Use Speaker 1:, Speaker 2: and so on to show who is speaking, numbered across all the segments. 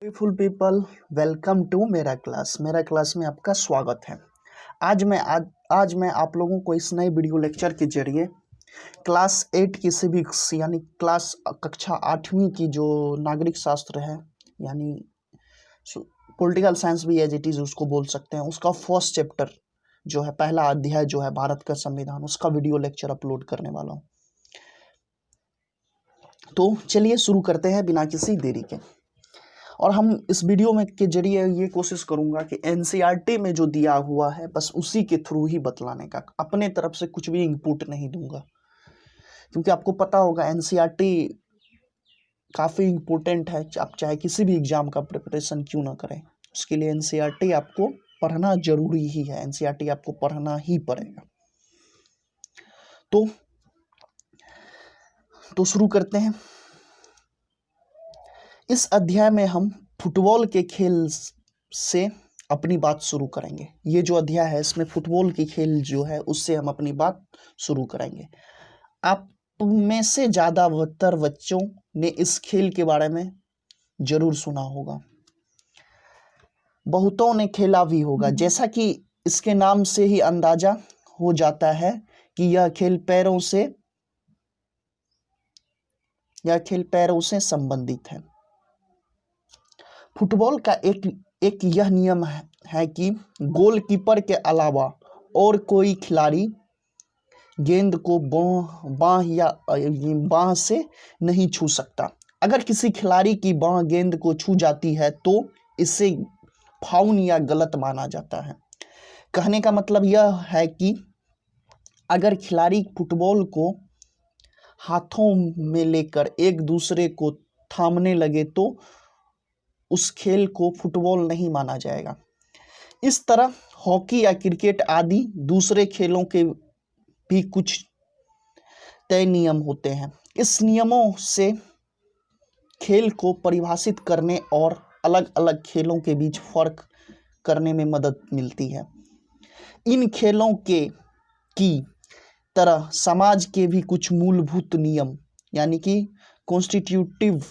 Speaker 1: Beautiful people, welcome to मेरा class में आपका स्वागत है। आज मैं आप लोगों को इस नए वीडियो लेक्चर के जरिए क्लास 8 की सिविक्स यानी क्लास कक्षा 8वीं की जो नागरिक शास्त्र है यानी पॉलिटिकल साइंस भी एज इट इज़ उसको बोल सकते हैं, उसका फर्स्ट चैप्टर जो है, पहला अध्याय जो है भारत का संविधान, उसका वीडियो लेक्चर अपलोड करने वाला हूँ। तो चलिए शुरू करते हैं बिना किसी देरी के। और हम इस वीडियो में के जरिए ये कोशिश करूंगा कि एनसीईआरटी में जो दिया हुआ है बस उसी के थ्रू ही बतलाने का, अपने तरफ से कुछ भी इनपुट नहीं दूंगा, क्योंकि आपको पता होगा एनसीईआरटी काफ़ी इम्पोर्टेंट है। आप चाहे किसी भी एग्जाम का प्रिपरेशन क्यों ना करें, उसके लिए एनसीईआरटी आपको पढ़ना जरूरी ही है। एनसीईआरटी आपको पढ़ना ही पड़ेगा। तो शुरू करते हैं। इस अध्याय में हम फुटबॉल के खेल से अपनी बात शुरू करेंगे। ये जो अध्याय है इसमें फुटबॉल की खेल जो है उससे हम अपनी बात शुरू करेंगे। आप में से ज़्यादातर बच्चों ने इस खेल के बारे में जरूर सुना होगा, बहुतों ने खेला भी होगा। जैसा कि इसके नाम से ही अंदाजा हो जाता है कि यह खेल पैरों से संबंधित है। फुटबॉल का एक यह नियम है कि गोलकीपर के अलावा और कोई खिलाड़ी गेंद को बाह से नहीं छू सकता। अगर किसी खिलाड़ी की बाह गेंद को छू जाती है तो इसे फाउल या गलत माना जाता है। कहने का मतलब यह है कि अगर खिलाड़ी फुटबॉल को हाथों में लेकर एक दूसरे को थामने लगे तो उस खेल को फुटबॉल नहीं माना जाएगा। इस तरह हॉकी या क्रिकेट आदि दूसरे खेलों के भी कुछ तय नियम होते हैं। इस नियमों से खेल को परिभाषित करने और अलग अलग खेलों के बीच फर्क करने में मदद मिलती है। इन खेलों की तरह समाज के भी कुछ मूलभूत नियम यानी कि कॉन्स्टिट्यूटिव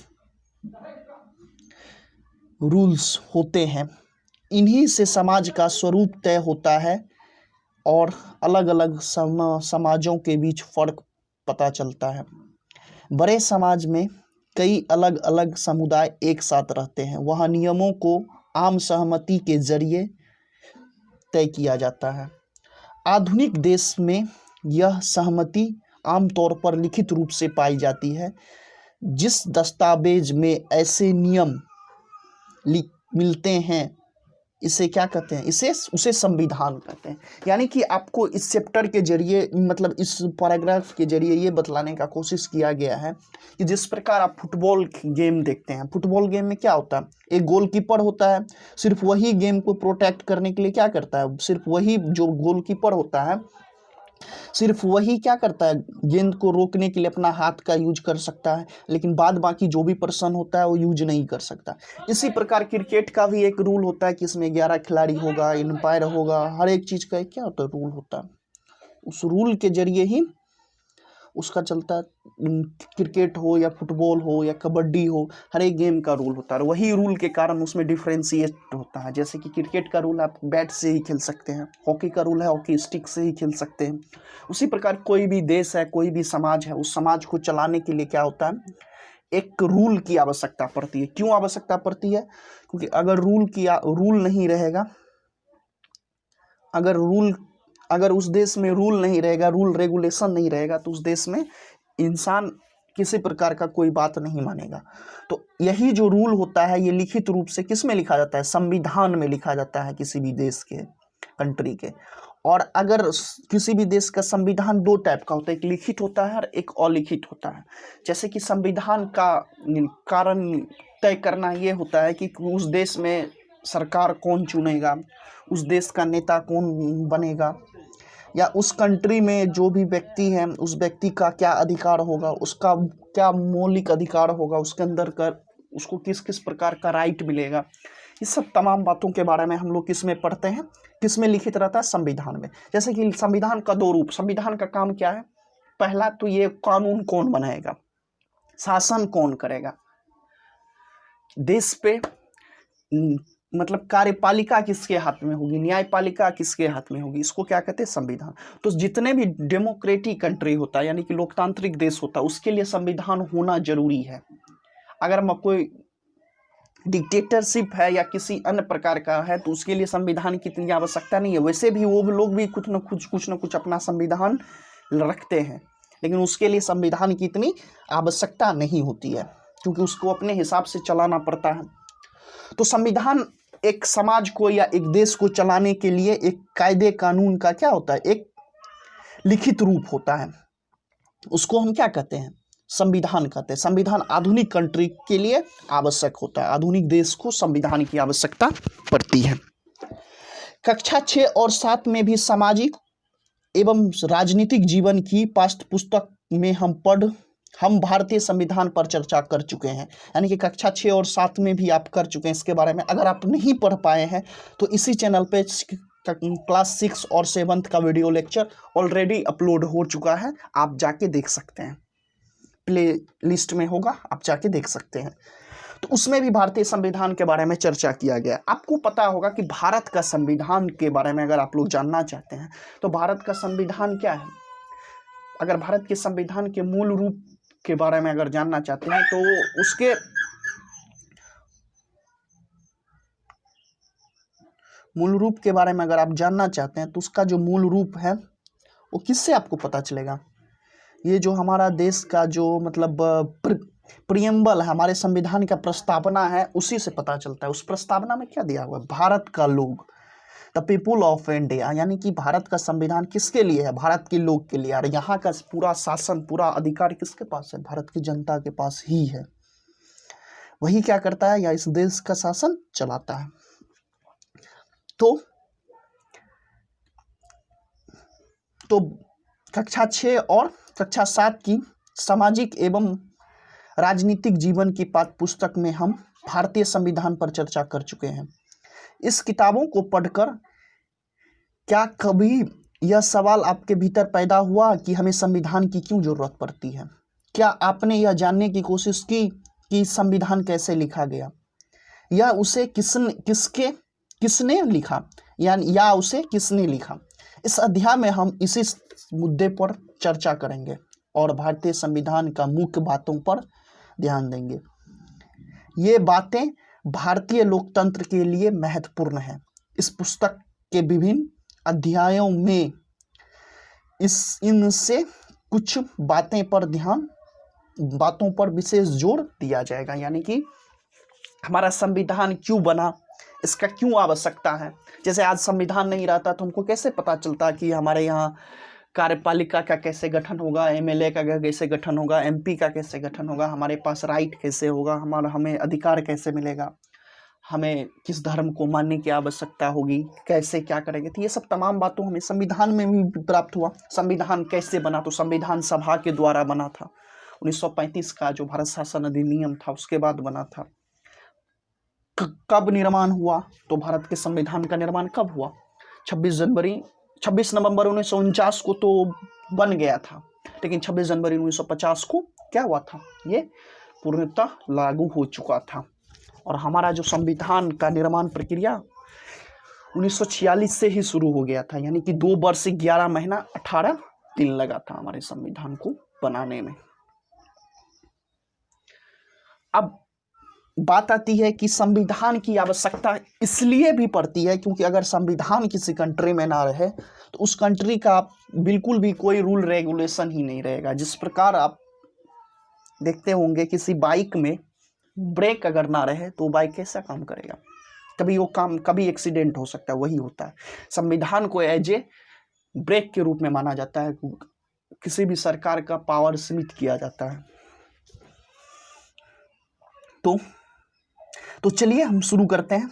Speaker 1: रूल्स होते हैं। इन्हीं से समाज का स्वरूप तय होता है और अलग अलग समाजों के बीच फर्क पता चलता है। बड़े समाज में कई अलग अलग समुदाय एक साथ रहते हैं, वहाँ नियमों को आम सहमति के जरिए तय किया जाता है। आधुनिक देश में यह सहमति आमतौर पर लिखित रूप से पाई जाती है। जिस दस्तावेज में ऐसे नियम मिलते हैं इसे क्या कहते हैं, उसे संविधान कहते हैं। यानी कि आपको इस चैप्टर के जरिए, मतलब इस पैराग्राफ के जरिए ये बतलाने का कोशिश किया गया है कि जिस प्रकार आप फुटबॉल गेम देखते हैं, फुटबॉल गेम में क्या होता है, एक गोलकीपर होता है। सिर्फ वही गेम को प्रोटेक्ट करने के लिए क्या करता है, सिर्फ वही जो गोलकीपर होता है सिर्फ वही क्या करता है, गेंद को रोकने के लिए अपना हाथ का यूज कर सकता है, लेकिन बाद बाकी जो भी पर्सन होता है वो यूज नहीं कर सकता। इसी प्रकार क्रिकेट का भी एक रूल होता है कि इसमें 11 खिलाड़ी होगा, एम्पायर होगा, हर एक चीज़ का क्या होता है, रूल होता है। उस रूल के जरिए ही उसका चलता है। क्रिकेट हो या फुटबॉल हो या कबड्डी हो, हर एक गेम का रूल होता है। वही रूल के कारण उसमें डिफ्रेंशिएट होता है। जैसे कि क्रिकेट का रूल आप बैट से ही खेल सकते हैं, हॉकी का रूल है हॉकी स्टिक से ही खेल सकते हैं। उसी प्रकार कोई भी देश है, कोई भी समाज है, उस समाज को चलाने के लिए क्या होता है, एक रूल की आवश्यकता पड़ती है। क्यों आवश्यकता पड़ती है? क्योंकि अगर रूल नहीं रहेगा, अगर उस देश में रूल नहीं रहेगा, रूल रेगुलेशन नहीं रहेगा, तो उस देश में इंसान किसी प्रकार का कोई बात नहीं मानेगा। तो यही जो रूल होता है ये लिखित रूप से किस में लिखा जाता है, संविधान में लिखा जाता है किसी भी देश के, कंट्री के। और अगर किसी भी देश का संविधान दो टाइप का होता है, एक लिखित होता है और एक अलिखित होता है। जैसे कि संविधान का कारण तय करना ये होता है कि उस देश में सरकार कौन चुनेगा, उस देश का नेता कौन बनेगा, या उस कंट्री में जो भी व्यक्ति है उस व्यक्ति का क्या अधिकार होगा, उसका क्या मौलिक अधिकार होगा, उसके अंदर कर उसको किस किस प्रकार का राइट मिलेगा। इस सब तमाम बातों के बारे में हम लोग किस में पढ़ते हैं, किस में लिखित रहता है, संविधान में। जैसे कि संविधान का दो रूप, संविधान का काम क्या है, पहला तो ये कानून कौन बनाएगा, शासन कौन करेगा, देश पे मतलब कार्यपालिका किसके हाथ में होगी, न्यायपालिका किसके हाथ में होगी, इसको क्या कहते हैं, संविधान। तो जितने भी डेमोक्रेटिक कंट्री होता है यानी कि लोकतांत्रिक देश होता है उसके लिए संविधान होना जरूरी है। अगर हम कोई डिक्टेटरशिप है या किसी अन्य प्रकार का है तो उसके लिए संविधान की इतनी आवश्यकता नहीं है। वैसे भी वो लोग भी कुछ न कुछ अपना संविधान रखते हैं, लेकिन उसके लिए संविधान की इतनी आवश्यकता नहीं होती है क्योंकि उसको अपने हिसाब से चलाना पड़ता है। तो संविधान एक समाज को या एक देश को चलाने के लिए एक कायदे कानून का क्या होता है, एक लिखित रूप होता है। उसको हम क्या कहते हैं, संविधान कहते हैं। संविधान आधुनिक कंट्री के लिए आवश्यक होता है, आधुनिक देश को संविधान की आवश्यकता पड़ती है। कक्षा 6 और 7 में भी सामाजिक एवं राजनीतिक जीवन की पाठ्य पुस्तक में हम भारतीय संविधान पर चर्चा कर चुके हैं। यानी कि कक्षा 6 और 7 में भी आप कर चुके हैं इसके बारे में। अगर आप नहीं पढ़ पाए हैं तो इसी चैनल पे क्लास 6 और 7 का वीडियो लेक्चर ऑलरेडी अपलोड हो चुका है, आप जाके देख सकते हैं, प्ले लिस्ट में होगा, आप जाके देख सकते हैं। तो उसमें भी भारतीय संविधान के बारे में चर्चा किया गया। आपको पता होगा कि भारत का संविधान के बारे में अगर आप लोग जानना चाहते हैं तो भारत का संविधान क्या है, अगर भारत के संविधान के मूल रूप के बारे में अगर जानना चाहते हैं तो उसके मूल रूप के बारे में अगर आप जानना चाहते हैं तो उसका जो मूल रूप है वो किससे आपको पता चलेगा, ये जो हमारा देश का जो मतलब प्रियम्बल है, हमारे संविधान का प्रस्तावना है, उसी से पता चलता है। उस प्रस्तावना में क्या दिया हुआ है, भारत का लोग, द पीपुल ऑफ इंडिया, यानी कि भारत का संविधान किसके लिए है, भारत के लोग के लिए। और यहाँ का पूरा शासन, पूरा अधिकार किसके पास है, भारत की जनता के पास ही है। वही क्या करता है, या इस देश का शासन चलाता है। तो कक्षा 6 और कक्षा 7 की सामाजिक एवं राजनीतिक जीवन की पाठ्य पुस्तक में हम भारतीय संविधान पर चर्चा कर चुके हैं। इस किताबों को पढ़कर क्या कभी यह सवाल आपके भीतर पैदा हुआ कि हमें संविधान की क्यों जरूरत पड़ती है? क्या आपने यह जानने की कोशिश की कि संविधान कैसे लिखा गया, या उसे किसने लिखा, या उसे किसने लिखा? इस अध्याय में हम इसी मुद्दे पर चर्चा करेंगे और भारतीय संविधान का मुख्य बातों पर ध्यान देंगे। ये बातें भारतीय लोकतंत्र के लिए महत्वपूर्ण है। इस पुस्तक के विभिन्न अध्यायों में इनसे कुछ बातों पर विशेष जोर दिया जाएगा, यानी कि हमारा संविधान क्यों बना, इसका क्यों आवश्यकता है। जैसे आज संविधान नहीं रहता तो हमको कैसे पता चलता कि हमारे यहाँ कार्यपालिका का कैसे गठन होगा, एमएलए का कैसे गठन होगा, एमपी का कैसे गठन होगा, हमारे पास राइट कैसे होगा, हमें अधिकार कैसे मिलेगा, हमें किस धर्म को मानने की आवश्यकता होगी, कैसे क्या करेंगे। तो ये सब तमाम बातों हमें संविधान में भी प्राप्त हुआ। संविधान कैसे बना, तो संविधान सभा के द्वारा बना था। 1935 का जो भारत शासन अधिनियम था उसके बाद बना था। कब निर्माण हुआ, तो भारत के संविधान का निर्माण कब हुआ, 26 नवंबर 1949 को तो बन गया था, लेकिन 26 जनवरी 1950 को क्या हुआ था, ये पूर्णतः लागू हो चुका था। और हमारा जो संविधान का निर्माण प्रक्रिया 1946 से ही शुरू हो गया था, यानी कि 2 वर्ष 11 महीना 18 दिन लगा था हमारे संविधान को बनाने में। अब बात आती है कि संविधान की आवश्यकता इसलिए भी पड़ती है क्योंकि अगर संविधान किसी कंट्री में ना रहे तो उस कंट्री का बिल्कुल भी कोई रूल रेगुलेशन ही नहीं रहेगा। जिस प्रकार आप देखते होंगे किसी बाइक में ब्रेक अगर ना रहे तो बाइक कैसा काम करेगा, कभी एक्सीडेंट हो सकता है, वही होता है। संविधान को एज ए ब्रेक के रूप में माना जाता है, किसी भी सरकार का पावर सीमित किया जाता है। तो चलिए हम शुरू करते हैं।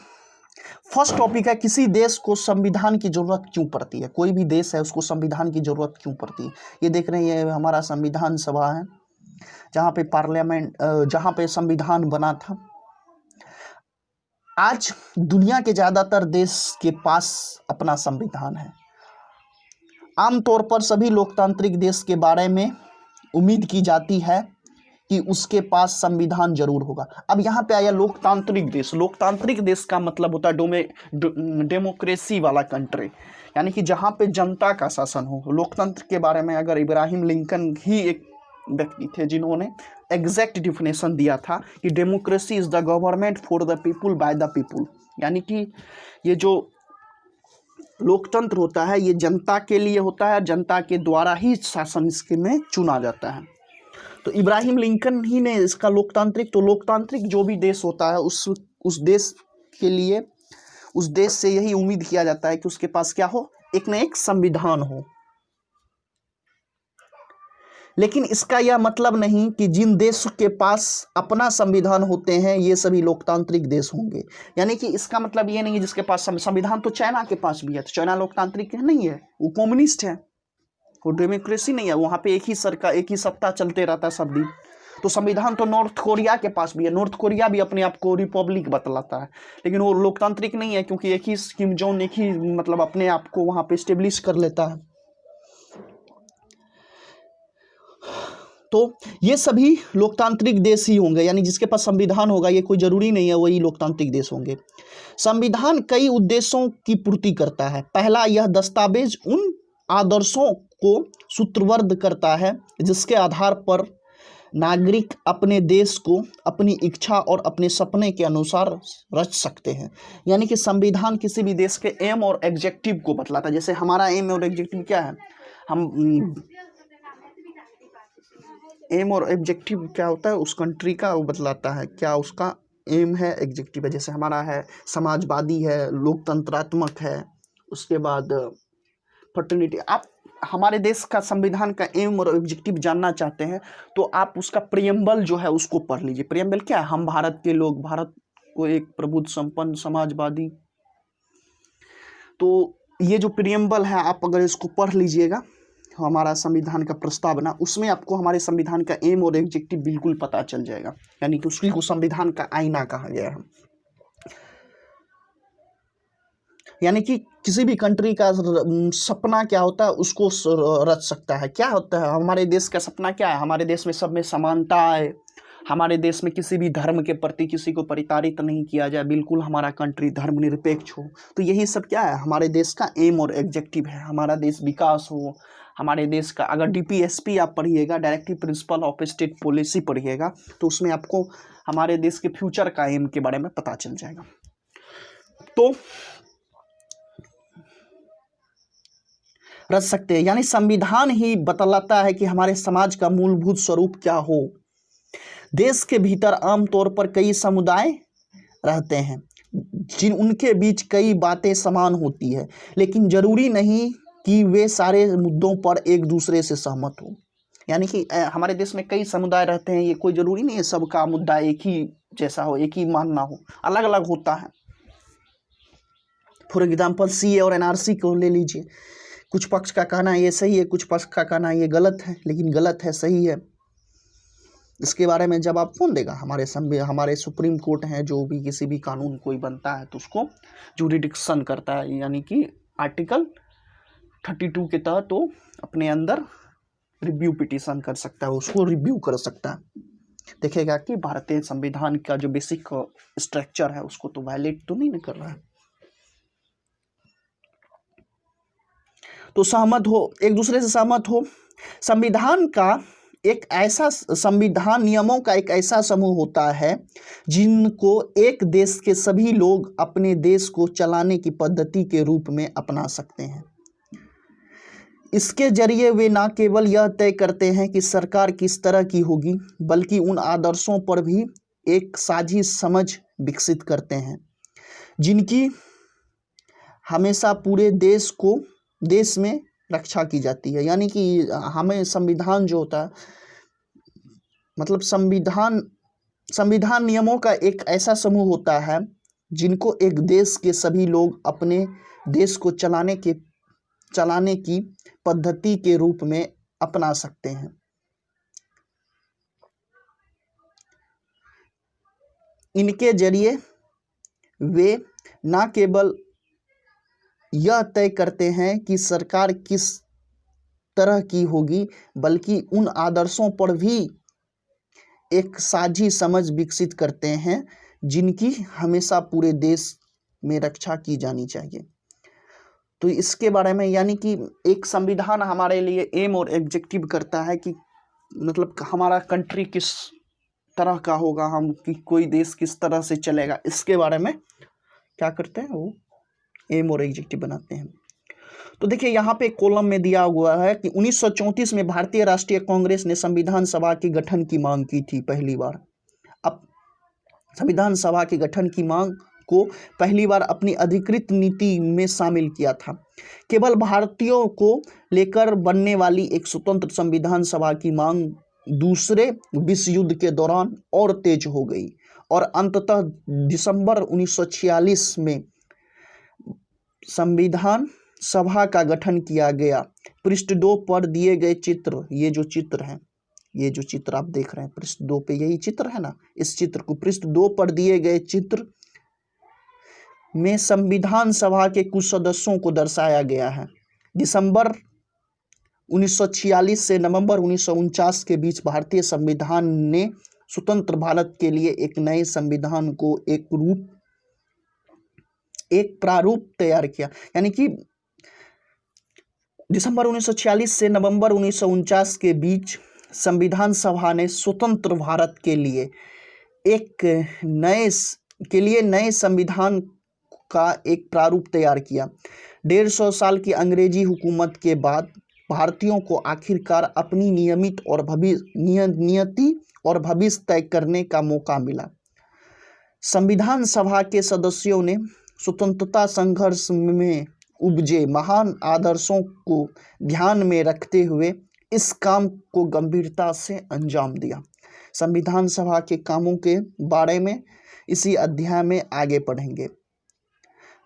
Speaker 1: फर्स्ट टॉपिक है, किसी देश को संविधान की जरूरत क्यों पड़ती है। कोई भी देश है उसको संविधान की जरूरत क्यों पड़ती है। ये देख रहे हैं, ये हमारा संविधान सभा है जहाँ पे संविधान बना था। आज दुनिया के ज्यादातर देश के पास अपना संविधान है। आमतौर पर सभी लोकतांत्रिक देश के बारे में उम्मीद की जाती है कि उसके पास संविधान जरूर होगा। अब यहाँ पे आया लोकतांत्रिक देश। लोकतांत्रिक देश का मतलब होता है डेमोक्रेसी वाला कंट्री, यानी कि जहाँ पे जनता का शासन हो। लोकतंत्र के बारे में अगर इब्राहिम लिंकन ही एक व्यक्ति थे जिन्होंने एग्जैक्ट डिफिनेशन दिया था कि democracy is the government for the people by the people, यानी कि ये जो लोकतंत्र होता है ये जनता के लिए होता है, जनता के द्वारा ही शासन इसके में चुना जाता है। तो इब्राहिम लिंकन ही ने इसका लोकतांत्रिक जो भी देश होता है उस देश के लिए, उस देश से यही उम्मीद किया जाता है कि उसके पास क्या हो, एक न एक संविधान हो। लेकिन इसका यह मतलब नहीं कि जिन देश के पास अपना संविधान होते हैं ये सभी लोकतांत्रिक देश होंगे। यानी कि इसका मतलब ये नहीं है जिसके पास संविधान, तो चाइना के पास भी है, तो चाइना लोकतांत्रिक नहीं है, वो कम्युनिस्ट है, वो डेमोक्रेसी नहीं है, वहाँ पे एक ही सरकार, एक ही सत्ता चलते रहता है सब दिन। तो संविधान तो नॉर्थ कोरिया के पास भी है, नॉर्थ कोरिया भी अपने आप को रिपब्लिक बतलाता है, लेकिन वो लोकतांत्रिक नहीं है क्योंकि एक ही किम जोंग एक ही मतलब अपने आप को वहाँ पे स्टेब्लिश कर लेता है। तो ये सभी लोकतांत्रिक देश ही होंगे, यानी जिसके पास संविधान होगा ये कोई जरूरी नहीं है वही लोकतांत्रिक देश होंगे। संविधान कई उद्देश्यों की पूर्ति करता है। पहला, यह दस्तावेज उन आदर्शों को सूत्रबद्ध करता है जिसके आधार पर नागरिक अपने देश को अपनी इच्छा और अपने सपने के अनुसार रच सकते हैं। यानी कि संविधान किसी भी देश के एम और एग्जेक्टिव को बतलाता है। जैसे हमारा एम और एग्जेक्टिव क्या है, हम एम और एग्जेक्टिव क्या होता है उस कंट्री का वो बतलाता है, क्या उसका एम है, एग्जेक्टिव है। जैसे हमारा है समाजवादी है, लोकतंत्रात्मक है, उसके बाद फर्टर्निटी। आप हमारे देश का संविधान का एम और ऑब्जेक्टिव जानना चाहते हैं तो आप उसका प्रियम्बल जो है उसको पढ़ लीजिए। प्रियम्बल क्या है, हम भारत के लोग, भारत को एक प्रबुद्ध संपन्न समाजवादी। तो ये जो प्रियम्बल है आप अगर इसको पढ़ लीजिएगा, हमारा संविधान का प्रस्तावना, उसमें आपको हमारे संविधान का एम और ऑब्जेक्टिव बिल्कुल पता चल जाएगा। यानी कि उसको संविधान का आईना कहा गया है। यानी कि किसी भी कंट्री का सपना क्या होता है उसको रच सकता है। क्या होता है हमारे देश का सपना, क्या है, हमारे देश में सब में समानता है, हमारे देश में किसी भी धर्म के प्रति किसी को परिताड़ित नहीं किया जाए, बिल्कुल हमारा कंट्री धर्मनिरपेक्ष हो। तो यही सब क्या है, हमारे देश का एम और एग्जेक्टिव है। हमारा देश विकास हो, हमारे देश का, अगर DPSP आप पढ़िएगा, directive principle of state policy पढ़िएगा, तो उसमें आपको हमारे देश के फ्यूचर का एम के बारे में पता चल जाएगा। तो रच सकते हैं, यानी संविधान ही बतलाता है कि हमारे समाज का मूलभूत स्वरूप क्या हो। देश के भीतर आमतौर पर कई समुदाय रहते हैं जिन उनके बीच कई बातें समान होती है, लेकिन जरूरी नहीं कि वे सारे मुद्दों पर एक दूसरे से सहमत हो। यानी कि हमारे देश में कई समुदाय रहते हैं, ये कोई जरूरी नहीं है सबका मुद्दा एक ही जैसा हो, एक ही मानना हो, अलग अलग होता है। फॉर एग्जाम्पल CA और NRC को ले लीजिए, कुछ पक्ष का कहना ये सही है, कुछ पक्ष का कहना ये गलत है, लेकिन गलत है सही है, इसके बारे में जवाब कौन देगा? हमारे सुप्रीम कोर्ट हैं, जो भी किसी भी कानून कोई बनता है तो उसको जुरिडिक्शन करता है, यानी कि आर्टिकल 32 के तहत तो अपने अंदर रिव्यू पिटीशन कर सकता है, उसको रिव्यू कर सकता है, देखेगा कि भारतीय संविधान का जो बेसिक स्ट्रक्चर है उसको तो वायलेट तो नहीं कर रहा है। तो सहमत हो, एक दूसरे से सहमत हो। संविधान नियमों का एक ऐसा समूह होता है जिनको एक देश के सभी लोग अपने देश को चलाने की पद्धति के रूप में अपना सकते हैं। इसके जरिए वे न केवल यह तय करते हैं कि सरकार किस तरह की होगी, बल्कि उन आदर्शों पर भी एक साझी समझ विकसित करते हैं जिनकी हमेशा पूरे देश में रक्षा की जाती है। यानी कि हमें संविधान जो होता है, मतलब संविधान नियमों का एक ऐसा समूह होता है जिनको एक देश के सभी लोग अपने देश को चलाने की पद्धति के रूप में अपना सकते हैं। इनके जरिए वे न केवल यह तय करते हैं कि सरकार किस तरह की होगी, बल्कि उन आदर्शों पर भी एक साझी समझ विकसित करते हैं जिनकी हमेशा पूरे देश में रक्षा की जानी चाहिए। तो इसके बारे में यानी कि एक संविधान हमारे लिए एम और एग्जेक्टिव करता है कि मतलब हमारा कंट्री किस तरह का होगा, हम कि कोई देश किस तरह से चलेगा, इसके बारे में क्या करते हैं, वो एम और एग्जेक्टिव बनाते हैं। तो देखिए यहाँ पे कॉलम में दिया हुआ है कि 1934 में भारतीय राष्ट्रीय कांग्रेस ने संविधान सभा के गठन की मांग की थी पहली बार। अब संविधान सभा के गठन की मांग को पहली बार अपनी अधिकृत नीति में शामिल किया था। केवल भारतीयों को लेकर बनने वाली एक स्वतंत्र संविधान सभा की मांग दूसरे विश्व युद्ध के दौरान और तेज हो गई और अंततः दिसंबर 1946 में संविधान सभा का गठन किया गया। पृष्ठ 2 पर दिए गए चित्र, ये जो चित्र है, ये जो चित्र आप देख रहे हैं पृष्ठ 2 पे, यही चित्र है ना, इस चित्र को पृष्ठ 2 पर दिए गए चित्र में संविधान सभा के कुछ सदस्यों को दर्शाया गया है। दिसंबर 1946 से नवंबर 1949 के बीच भारतीय संविधान ने स्वतंत्र भारत के लिए एक नए संविधान को एक प्रारूप तैयार किया। यानी कि दिसंबर 1946 से नवंबर 1949 के बीच संविधान सभा ने स्वतंत्र भारत के लिए नए संविधान का एक प्रारूप तैयार किया। 150 साल की अंग्रेजी हुकूमत के बाद भारतीयों को आखिरकार अपनी नियति और भविष्य तय करने का मौका मिला। संविधान सभा के सदस्यों ने स्वतंत्रता संघर्ष में उपजे महान आदर्शों को ध्यान में रखते हुए इस काम को गंभीरता से अंजाम दिया। संविधान सभा के कामों के बारे में इसी अध्याय में आगे पढ़ेंगे।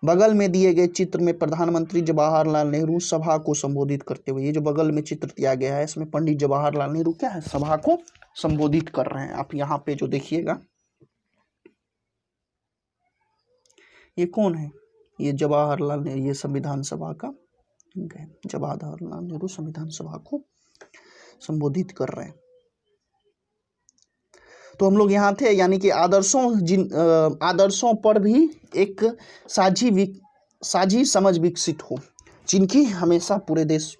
Speaker 1: बगल में दिए गए चित्र में प्रधानमंत्री जवाहरलाल नेहरू सभा को संबोधित करते हुए, ये जो बगल में चित्र दिया गया है इसमें पंडित जवाहरलाल नेहरू क्या है, सभा को संबोधित कर रहे हैं। आप यहाँ पे जो देखिएगा, ये कौन है, ये जवाहरलाल नेहरू, ये संविधान सभा का जवाहरलाल नेहरू संविधान सभा को संबोधित कर रहे हैं। तो हम लोग यहाँ थे, यानी कि आदर्शों पर भी एक साझी समझ विकसित हो जिनकी हमेशा पूरे देश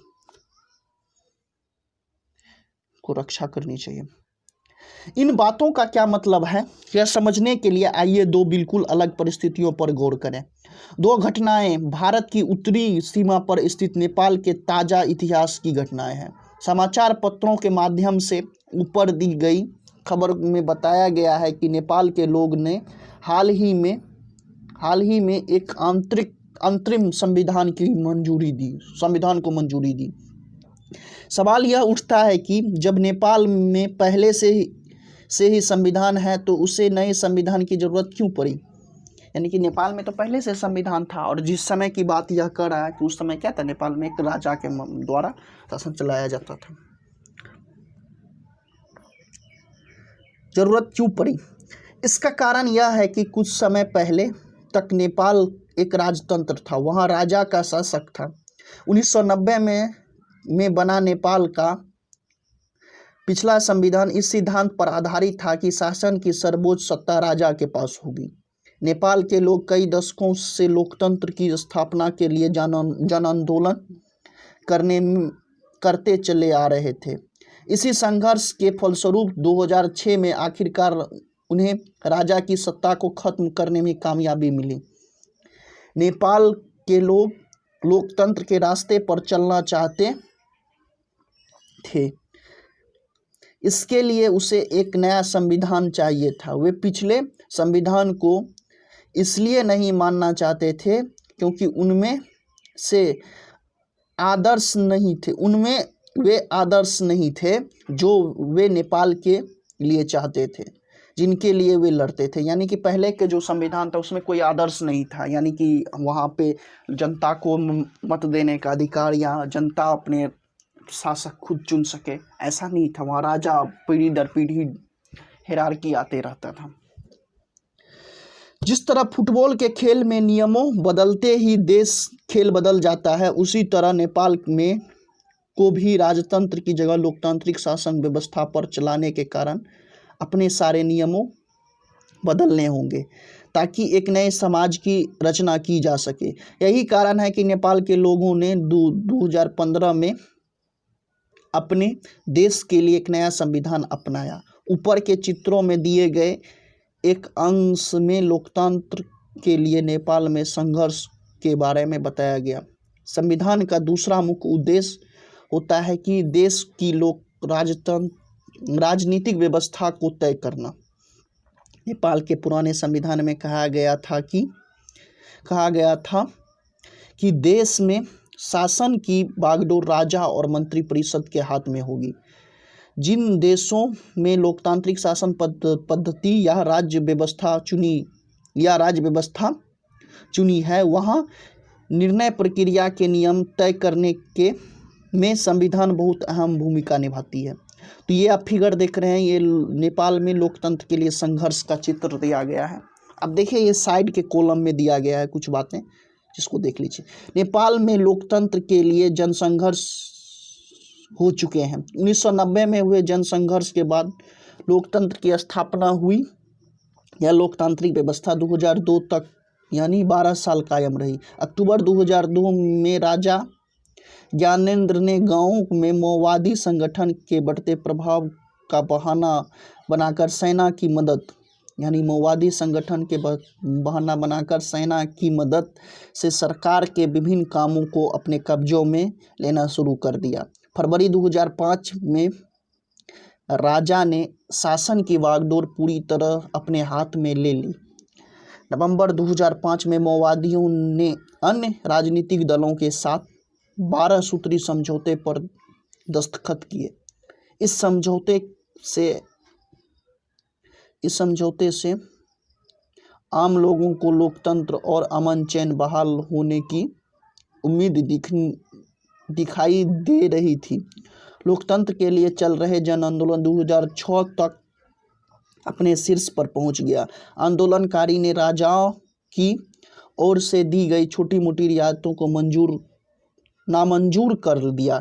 Speaker 1: को रक्षा करनी चाहिए। इन बातों का क्या मतलब है, यह समझने के लिए आइए 2 बिल्कुल अलग परिस्थितियों पर गौर करें। 2 घटनाएं भारत की उत्तरी सीमा पर स्थित नेपाल के ताजा इतिहास की घटनाएं हैं। समाचार पत्रों के माध्यम से ऊपर दी गई खबर में बताया गया है कि नेपाल के लोग ने हाल ही में एक अंतरिम संविधान को मंजूरी दी। सवाल यह उठता है कि जब नेपाल में पहले से ही संविधान है तो उसे नए संविधान की जरूरत क्यों पड़ी। यानी कि नेपाल में तो पहले से संविधान था और जिस समय की बात यह कर रहा है कि उस समय क्या था, नेपाल में एक राजा के द्वारा शासन चलाया जाता था। जरूरत क्यों पड़ी, इसका कारण यह है कि कुछ समय पहले तक नेपाल एक राजतंत्र था, वहाँ राजा का शासक था। 1990 में बना नेपाल का पिछला संविधान इस सिद्धांत पर आधारित था कि शासन की सर्वोच्च सत्ता राजा के पास होगी। नेपाल के लोग कई दशकों से लोकतंत्र की स्थापना के लिए जन आंदोलन करते चले आ रहे थे। इसी संघर्ष के फलस्वरूप 2006 में आखिरकार उन्हें राजा की सत्ता को खत्म करने में कामयाबी मिली। नेपाल के लोग लोकतंत्र के रास्ते पर चलना चाहते थे, इसके लिए उसे एक नया संविधान चाहिए था। वे पिछले संविधान को इसलिए नहीं मानना चाहते थे क्योंकि उनमें वे आदर्श नहीं थे जो वे नेपाल के लिए चाहते थे, जिनके लिए वे लड़ते थे। यानी कि पहले के जो संविधान था उसमें कोई आदर्श नहीं था, यानी कि वहाँ पे जनता को मत देने का अधिकार या जनता अपने शासक खुद चुन सके, ऐसा नहीं था। वहाँ राजा पीढ़ी दर पीढ़ी हिरार्की आते रहता था। जिस तरह फुटबॉल के खेल में नियमों बदलते ही देश खेल बदल जाता है, उसी तरह नेपाल में को भी राजतंत्र की जगह लोकतांत्रिक शासन व्यवस्था पर चलाने के कारण अपने सारे नियमों बदलने होंगे ताकि एक नए समाज की रचना की जा सके। यही कारण है कि नेपाल के लोगों ने 2015 में अपने देश के लिए एक नया संविधान अपनाया। ऊपर के चित्रों में दिए गए एक अंश में लोकतंत्र के लिए नेपाल में संघर्ष के बारे में बताया गया। संविधान का दूसरा मुख्य उद्देश्य होता है कि देश की राजनीतिक व्यवस्था को तय करना। नेपाल के पुराने संविधान में कहा गया था कि देश में शासन की बागडोर राजा और मंत्रिपरिषद के हाथ में होगी। जिन देशों में लोकतांत्रिक शासन पद्धति या राज्य व्यवस्था चुनी है वहाँ निर्णय प्रक्रिया के नियम तय करने के में संविधान बहुत अहम भूमिका निभाती है। तो ये आप फिगर देख रहे हैं, ये नेपाल में लोकतंत्र के लिए संघर्ष का चित्र दिया गया है। अब देखिए ये साइड के कॉलम में दिया गया है कुछ बातें, जिसको देख लीजिए। नेपाल में लोकतंत्र के लिए जनसंघर्ष हो चुके हैं। 1990 में हुए जनसंघर्ष के बाद लोकतंत्र की स्थापना हुई। यह लोकतांत्रिक व्यवस्था 2002 तक यानी 12 साल कायम रही। अक्टूबर 2002 में राजा ज्ञानेंद्र ने गांव में माओवादी संगठन के बढ़ते प्रभाव का बहाना बनाकर सेना की मदद से सरकार के विभिन्न कामों को अपने कब्जों में लेना शुरू कर दिया। फरवरी 2005 में राजा ने शासन की बागडोर पूरी तरह अपने हाथ में ले ली। नवंबर 2005 में माओवादियों ने अन्य राजनीतिक दलों के साथ 12 सूत्री समझौते पर दस्तखत किए। इस समझौते से आम लोगों को लोकतंत्र और अमन चैन बहाल होने की उम्मीद दिखाई दे रही थी। लोकतंत्र के लिए चल रहे जन आंदोलन 2006 तक अपने शीर्ष पर पहुंच गया। आंदोलनकारी ने राजाओं की ओर से दी गई छोटी मोटी रियायतों को नामंजूर कर दिया।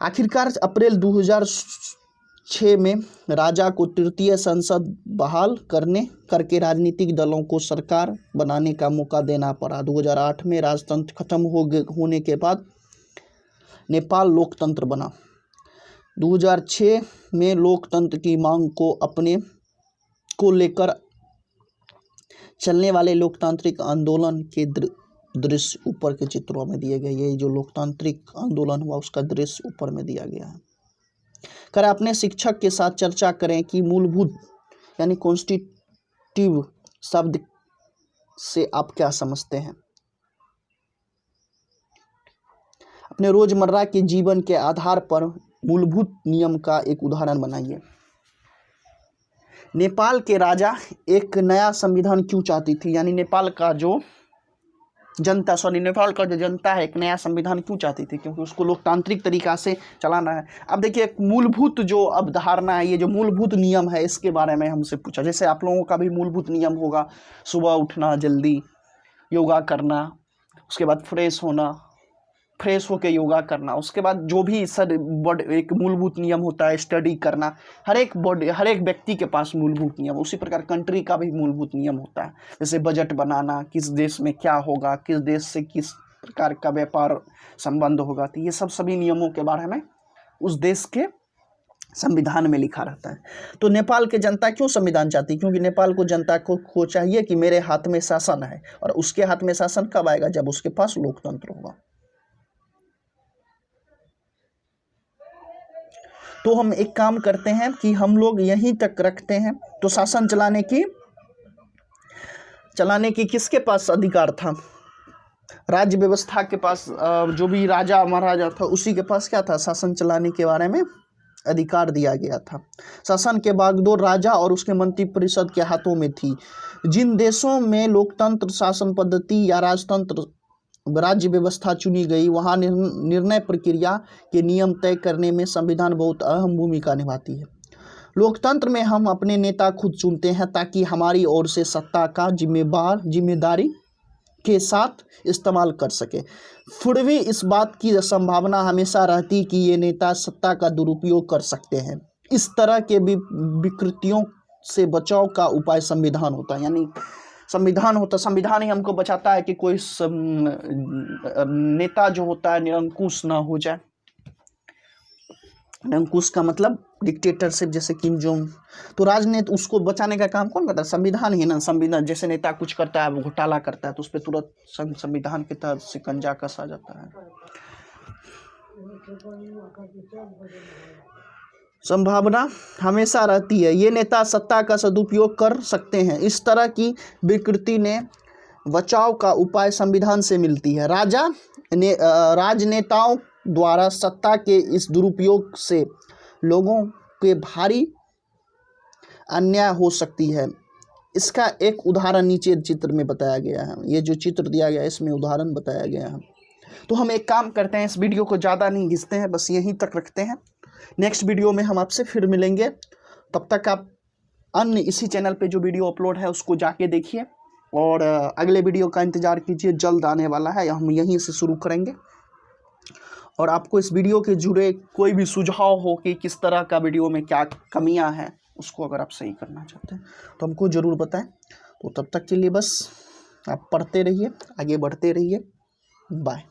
Speaker 1: आखिरकार अप्रैल 2006 में राजा को तृतीय संसद बहाल करके राजनीतिक दलों को सरकार बनाने का मौका देना पड़ा। 2008 में राजतंत्र खत्म होने के बाद नेपाल लोकतंत्र बना। 2006 में लोकतंत्र की मांग को लेकर चलने वाले लोकतांत्रिक आंदोलन के दृश्य ऊपर के चित्रों में दिए गए। ये जो लोकतांत्रिक आंदोलन हुआ उसका दृश्य ऊपर में दिया गया है। अपने शिक्षक के साथ चर्चा करें कि मूलभूत यानी कॉन्स्टिट्यूटिव शब्द से आप क्या समझते हैं। अपने रोजमर्रा के जीवन के आधार पर मूलभूत नियम का एक उदाहरण बनाइए। नेपाल के राजा एक नया संविधान क्यों चाहती थी, यानी नेपाल का जो जनता है एक नया संविधान क्यों चाहती थी, क्योंकि उसको लोकतांत्रिक तरीका से चलाना है। अब देखिए एक मूलभूत जो अवधारणा है, ये जो मूलभूत नियम है इसके बारे में हमसे पूछा। जैसे आप लोगों का भी मूलभूत नियम होगा, सुबह उठना, जल्दी योगा करना, उसके बाद फ्रेश होकर योगा करना, उसके बाद जो भी एक मूलभूत नियम होता है स्टडी करना। हर एक व्यक्ति के पास मूलभूत नियम, उसी प्रकार कंट्री का भी मूलभूत नियम होता है। जैसे बजट बनाना, किस देश में क्या होगा, किस देश से किस प्रकार का व्यापार संबंध होगा, तो ये सभी नियमों के बारे में उस देश के संविधान में लिखा रहता है। तो नेपाल के जनता क्यों संविधान चाहती है, क्योंकि नेपाल को जनता को चाहिए कि मेरे हाथ में शासन है, और उसके हाथ में शासन कब आएगा, जब उसके पास लोकतंत्र होगा। तो हम एक काम करते हैं कि हम लोग यहीं तक रखते हैं। तो शासन चलाने की किसके पास अधिकार था, राज्य व्यवस्था के पास, जो भी राजा महाराजा था उसी के पास क्या था, शासन चलाने के बारे में अधिकार दिया गया था। शासन के बागडोर राजा और उसके मंत्रिपरिषद के हाथों में थी। जिन देशों में लोकतंत्र शासन पद्धति या राजतंत्र राज्य व्यवस्था चुनी गई वहाँ निर्णय प्रक्रिया के नियम तय करने में संविधान बहुत अहम भूमिका निभाती है। लोकतंत्र में हम अपने नेता खुद चुनते हैं ताकि हमारी ओर से सत्ता का जिम्मेदारी के साथ इस्तेमाल कर सके। फिर भी इस बात की संभावना हमेशा रहती कि ये नेता सत्ता का दुरुपयोग कर सकते हैं। इस तरह के विकृतियों से बचाव का उपाय संविधान होता है। यानी संविधान होता, संविधान ही हमको बचाता है कि कोई नेता जो होता है निरंकुश ना हो जाए। निरंकुश का मतलब डिक्टेटरशिप, जैसे किम जोंग। तो राजनीति उसको बचाने का काम कौन करता है? संविधान ही ना। संविधान जैसे नेता कुछ करता है, घोटाला करता है, तो उस पर तुरंत संविधान के तहत शिकंजा कसा जाता है। संभावना हमेशा रहती है, ये नेता सत्ता का सदुपयोग कर सकते हैं। इस तरह की विकृति ने बचाव का उपाय संविधान से मिलती है। राजनेताओं द्वारा सत्ता के इस दुरुपयोग से लोगों के भारी अन्याय हो सकती है। इसका एक उदाहरण नीचे चित्र में बताया गया है। ये जो चित्र दिया गया है इसमें उदाहरण बताया गया है। तो हम एक काम करते हैं, इस वीडियो को ज़्यादा नहीं खींचते हैं, बस यहीं तक रखते हैं। नेक्स्ट वीडियो में हम आपसे फिर मिलेंगे। तब तक आप अन्य इसी चैनल पे जो वीडियो अपलोड है उसको जाके देखिए, और अगले वीडियो का इंतज़ार कीजिए, जल्द आने वाला है, हम यहीं से शुरू करेंगे। और आपको इस वीडियो के जुड़े कोई भी सुझाव हो कि किस तरह का वीडियो में क्या कमियां हैं, उसको अगर आप सही करना चाहते हैं तो हमको ज़रूर बताएं। तो तब तक के लिए बस आप पढ़ते रहिए, आगे बढ़ते रहिए। बाय।